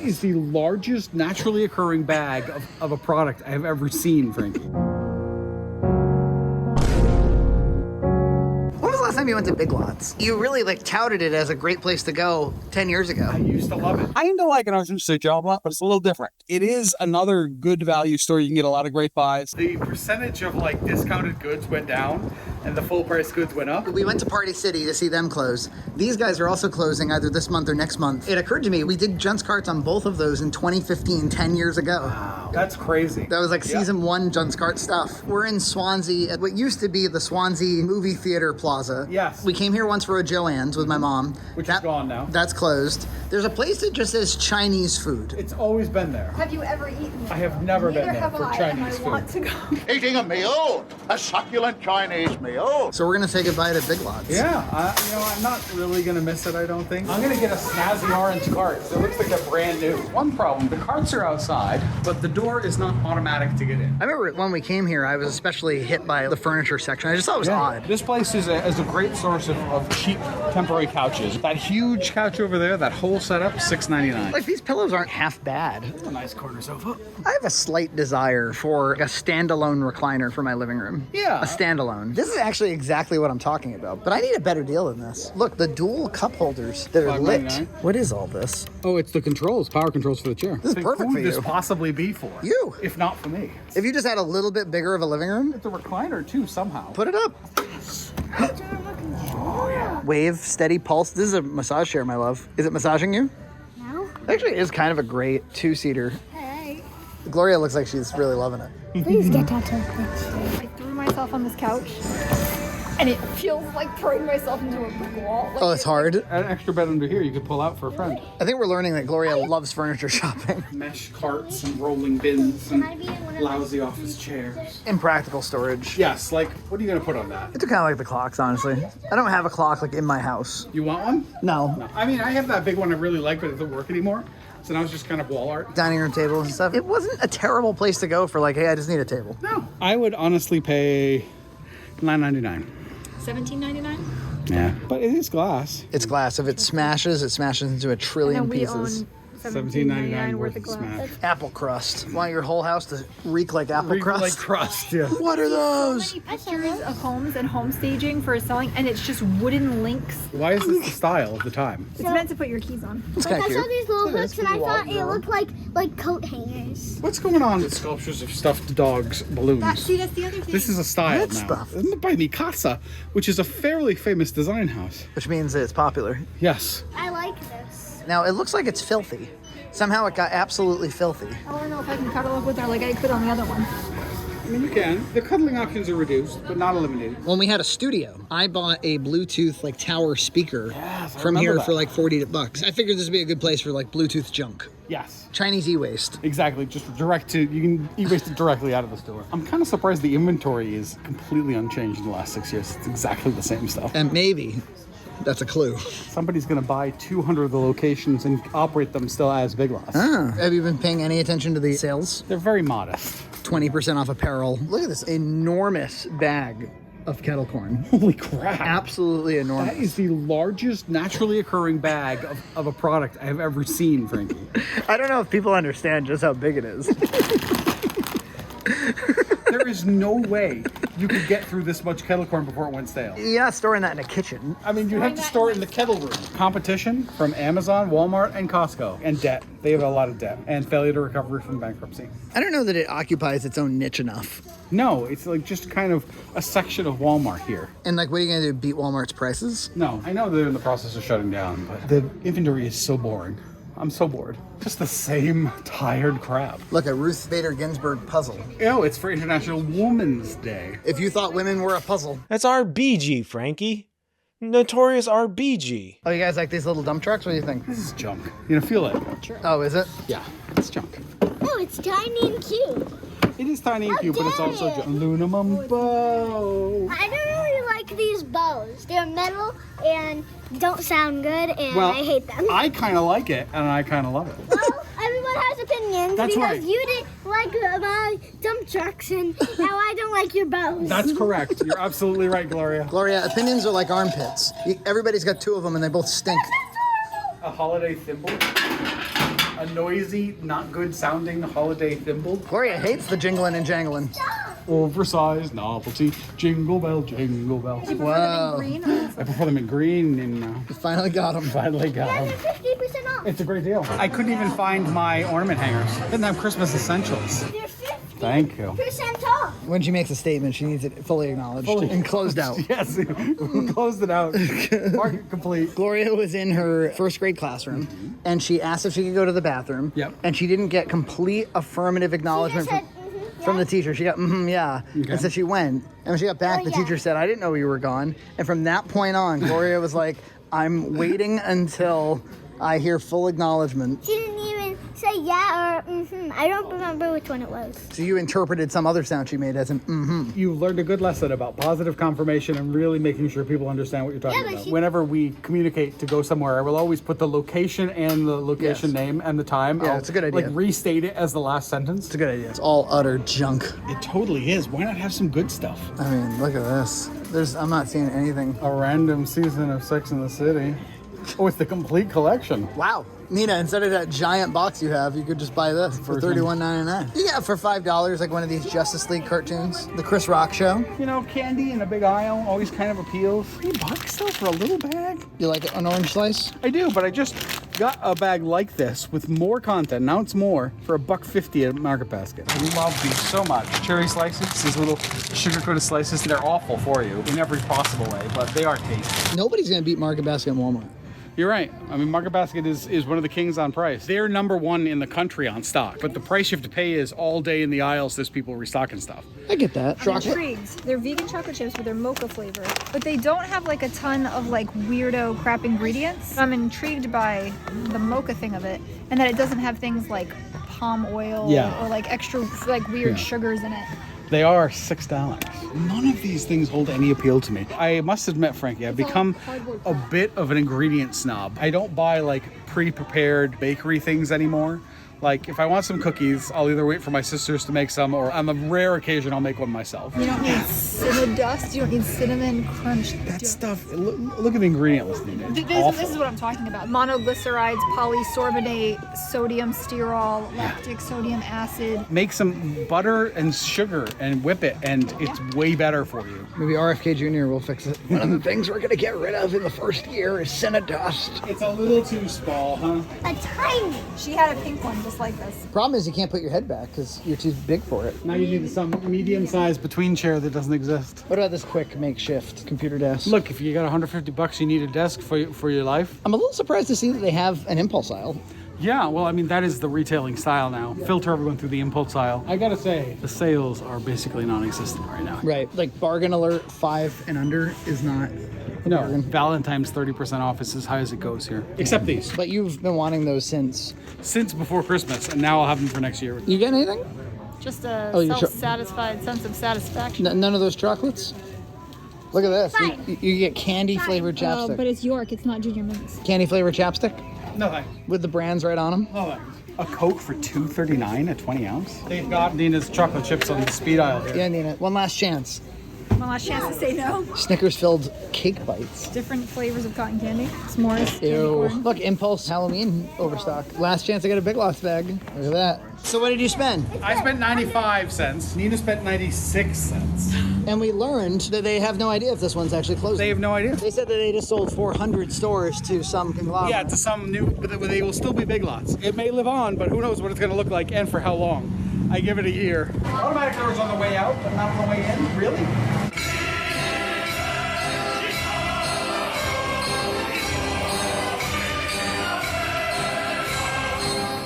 That is the largest naturally occurring bag of a product I have ever seen, Frankie. Last time you went to Big Lots, you really like touted it as a great place to go 10 years ago. I used to love it. I don't like an Ocean State job lot, but it's a little different. It is another good value store. You can get a lot of great buys. The percentage of like discounted goods went down and the full price goods went up. We went to Party City to see them close. These guys are also closing either this month or next month. It occurred to me, we did Junt's carts on both of those in 2015, 10 years ago. Wow, that's crazy. That was like season 1 Junt's cart stuff. We're in Swansea at what used to be the Swansea Movie Theater Plaza. Yes. We came here once for a Joann's with my mom. Which is gone now. That's closed. There's a place that just says Chinese food. It's always been there. Have you ever eaten there? I have never been there for Chinese food. I want to go. Eating a meal, a succulent Chinese meal. So we're gonna say goodbye to Big Lots. Yeah, I'm not really gonna miss it, I don't think. I'm gonna get a snazzy orange cart. It looks like they're brand new. One problem, the carts are outside, but the door is not automatic to get in. I remember when we came here, I was especially hit by the furniture section. I just thought it was odd. This place is a great source of cheap temporary couches. That huge couch over there, that whole setup, $6.99. Like, these pillows aren't half bad. That's a nice corner sofa. I have a slight desire for a standalone recliner for my living room. Yeah. A standalone. This is actually exactly what I'm talking about, but I need a better deal than this. Look, the dual cup holders that are lit. $5.99. What is all this? Oh, it's the controls, power controls for the chair. This is perfect Who for would this you. possibly be for? You. If not for me. If you just had a little bit bigger of a living room, It's a recliner too, somehow. put it up. Wave, steady pulse. This is a massage chair, my love. Is it massaging you? No. Actually, it is kind of a great two-seater. Hey. Gloria looks like she's really loving it. Please get that to I threw myself on this couch, and it feels like throwing myself into a brick wall. Like, Oh, it's hard. An extra bed under here you could pull out for a friend. I think we're learning that Gloria loves furniture shopping. Mesh carts and rolling bins and lousy office chairs. Impractical storage. Yes, like, what are you gonna put on that? It's kind of like the clocks, honestly. I don't have a clock like in my house. You want one? No. I mean, I have that big one I really like, but it doesn't work anymore. So now it's just kind of wall art. Dining room tables and stuff. It wasn't a terrible place to go for like, hey, I just need a table. No. I would honestly pay $9.99. $17.99. Yeah. But it is glass. It's glass. If it smashes into a trillion And then we pieces. own $17.99 worth of glass. smash. Apple crust. Want your whole house to reek like apple crust? Like crust, yeah. What are those? Pictures of homes and home staging for selling, and it's just wooden links. Why is this the style of the time? It's meant to put your keys on. It's Like, kind I of saw cute. these little It is hooks and I pretty thought wild, it looked like coat hangers. What's going on with sculptures of stuffed dogs, balloons? See, that's the other thing. This is a style That now. stuff. Isn't it by Mikasa, which is a fairly famous design house? Which means that it's popular. Yes. I like this. Now, it looks like it's filthy. Somehow it got absolutely filthy. I want to know if I can cuddle up with her like I could on the other one. I mean, you can. The cuddling options are reduced, but not eliminated. When we had a studio, I bought a Bluetooth like tower speaker Yes, I from remember here that. for like $40. I figured this would be a good place for like Bluetooth junk. Yes. Chinese e-waste. Exactly. Just direct to, you can e-waste it directly out of the store. I'm kind of surprised the inventory is completely unchanged in the last 6 years. It's exactly the same stuff. And maybe that's a clue. Somebody's going to buy 200 of the locations and operate them still as Big Lots. Ah, have you been paying any attention to the sales? They're very modest. 20% off apparel. Look at this enormous bag of kettle corn. Holy crap. Absolutely That enormous. is the largest naturally occurring bag of a product I have ever seen, Frankie. I don't know if people understand just how big it is. There is no way you could get through this much kettle corn before it went stale. You're not storing that in a kitchen. I mean, you have to store it in the kettle room. Competition from Amazon, Walmart, and Costco. And debt. They have a lot of debt. And failure to recover from bankruptcy. I don't know that it occupies its own niche enough. No, it's like just kind of a section of Walmart here. And like, what are you gonna do, beat Walmart's prices? No, I know they're in the process of shutting down, but the inventory is so boring. I'm so bored. Just the same tired crap. Look, a Ruth Bader Ginsburg puzzle. Oh, it's for International Women's Day. If you thought women were a puzzle. That's RBG, Frankie. Notorious RBG. Oh, you guys like these little dump trucks? What do you think? This is junk. You know, feel it. Oh, is it? Yeah, it's junk. Oh, it's tiny and cute. It is tiny and cute, but it's also junk. Aluminum bow. I don't really like these bows. They're metal and don't sound good, and Well, I hate them. I kind of like it, and I kind of love it. Well, everyone has opinions That's because right. you didn't like my dump trucks, and now I don't like your bows. That's correct. You're absolutely right, Gloria. Gloria, opinions are like armpits. Everybody's got two of them and they both stink. A holiday thimble. A noisy, not good sounding holiday thimble. Gloria hates the jingling and jangling. Oversized novelty. Jingle bell, jingle bell. Wow. Green. I prefer them in green and You finally got them. finally got Yeah, them. they're 50% off. It's a great deal. I couldn't even find my ornament hangers. Didn't have Christmas essentials. They're 50% Thank you. off. When she makes a statement, she needs it fully acknowledged and closed out. Yes, we closed it out. Market complete. Gloria was in her first grade classroom, and she asked if she could go to the bathroom. Yep. And she didn't get complete affirmative acknowledgement said, from the teacher. She got, yeah. Okay. And so she went. And when she got back, Oh, the yeah. teacher said, I didn't know you were gone. And from that point on, Gloria was like, I'm waiting until I hear full acknowledgement. She didn't even say yeah or I don't remember which one it was. So you interpreted some other sound she made as an You learned a good lesson about positive confirmation and really making sure people understand what you're talking Yeah, but about. she- Whenever we communicate to go somewhere, I will always put the location and the location Yes. name and the time. Yeah, I'll, it's a good idea. Like restate it as the last sentence. It's a good idea. It's all utter junk. It totally is. Why not have some good stuff? I mean, look at this. I'm not seeing anything. A random season of Sex in the City. Oh, it's the complete collection. Wow. Nina, instead of that giant box you have, you could just buy this for $31.99. You get it for $5, like one of these Justice League cartoons. The Chris Rock show. You know, candy in a big aisle always kind of appeals. $3 though for a little bag? You like an orange slice? I do, but I just got a bag like this with more content. Now it's more for $1.50 at Market Basket. I love these so much. Cherry slices, these little sugar-coated slices. They're awful for you in every possible way, but they are tasty. Nobody's gonna beat Market Basket and Walmart. You're right. I mean, Market Basket is one of the kings on price. They're number one in the country on stock, but the price you have to pay is all day in the aisles there's people restocking stuff. I get that. I'm Chocolate. intrigued. They're vegan chocolate chips with their mocha flavor, but they don't have like a ton of like weirdo crap ingredients. I'm intrigued by the mocha thing of it, and that it doesn't have things like palm oil Yeah. or like extra like weird Yeah. sugars in it. They are $6. None of these things hold any appeal to me. I must admit, Frankie, I've become a bit of an ingredient snob. I don't buy like pre-prepared bakery things anymore. Like if I want some cookies, I'll either wait for my sisters to make some, or on the rare occasion, I'll make one myself. You don't need cinnamon dust. You don't need cinnamon crunch. That stuff, look at the ingredient list. This is what I'm talking about. Monoglycerides, polysorbonate, sodium sterol, lactic sodium acid. Make some butter and sugar and whip it, and it's way better for you. Maybe RFK Jr. will fix it. One of the things we're gonna get rid of in the first year is Cinedust. It's a little too small, huh? A tiny. She had a pink one just like this. Problem is you can't put your head back because you're too big for it. Now you need some medium-sized between chair that doesn't exist. What about this quick makeshift computer desk? Look, if you got $150, you need a desk for your life. I'm a little surprised to see that they have an impulse aisle. Yeah, well, I mean, that is the retailing style now. Filter everyone through the impulse aisle. I gotta say, the sales are basically non-existent right now. Right. Like bargain alert 5 and under is not. No, Valentine's 30% off is as high as it goes here. Except these. But you've been wanting those since. Since before Christmas, and now I'll have them for next year. You get anything? Just a Oh, you're self-satisfied sense of satisfaction. None of those chocolates? Look at this. You get candy flavored Oh, chapstick. but it's York. It's not Junior Mints. Candy flavored chapstick No thanks. with the brands right on them. No thanks. A Coke for $2.39 a 20 ounce. They've got Nina's chocolate chips on the speed aisle here. Yeah, Nina. One last chance. One last chance to say no. Snickers filled cake bites. Different flavors of cotton candy. S'mores. Candy Ew. corn. Look, Impulse Halloween overstock. Last chance I get a Big Lots bag. Look at that. So what did you spend? I spent 95 cents. Nina spent 96 cents. And we learned that they have no idea if this one's actually closing. They have no idea. They said that they just sold 400 stores to some conglomerate. Yeah, to some new, but they will still be Big Lots. It may live on, but who knows what it's going to look like and for how long. I give it a year. Automatic doors on the way out, but not on the way in? Really?